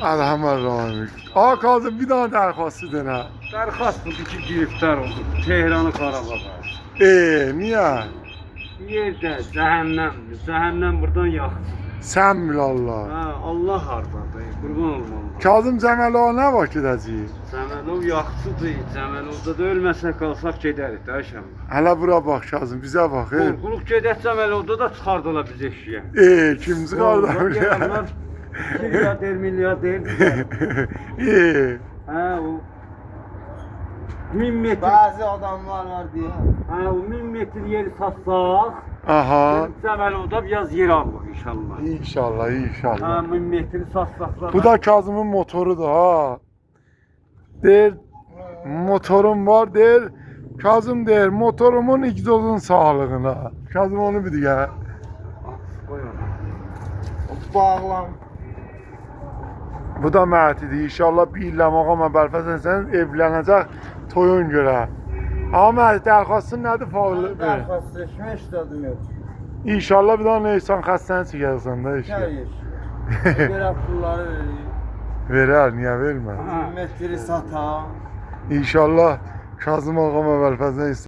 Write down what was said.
Elhamdülillah. Ağa Kazım bir daha derkhastı dene. Dərxast budur ki, giriftar olduq. Tehranı Qarabağa. Niye? Yerdə cəhənnəmdir. Cəhənnəm buradan yaxşı. Sen bil Allah. Ha, Allah hardadır. Qurban olum Allah. Kazım Cəməl ağa nə vaxt gedəcəyik? Cəməlov yaxşıdır. Cəməlovda da ölməsək qalsaq gedərik də aşağı. Hələ bura bax Kazım, bizə bax. Qorxuluq gedək Cəməlovda da çıxardılar biz eşiyə. Kim çıxardı öyle? 2 milyarder, milyarder. Ha, o 1000 metr. Bazı adamlar var diye. Ha, o 1000 metr yeri satsaq. Aha. Cəməlovda biraz yer alırıq inşallah. İnşallah, Ha, inşallah. 1000 metri satsaq da. Bu da Kazım'ın motorudur ha. Der motorum var der. Kazım der motorumun egzozun sağlığına. Kazım onu bilir ya. Qoy onu. Bağlan. Bu da Məhdidir. İnşallah bir illə ağama bəlfəsən sən evlənəcək toyun görə. Amma Məhdi dərxastın nədir fağlı? Dərxastleşme işledim yok. İnşallah bir daha neysən xəstəni çəkərsən da Her işi. yer. Böyle pulları veriyor. Verər, niyə vermə? Ha. Metri sata. İnşallah Kazım ağama bəlfəsən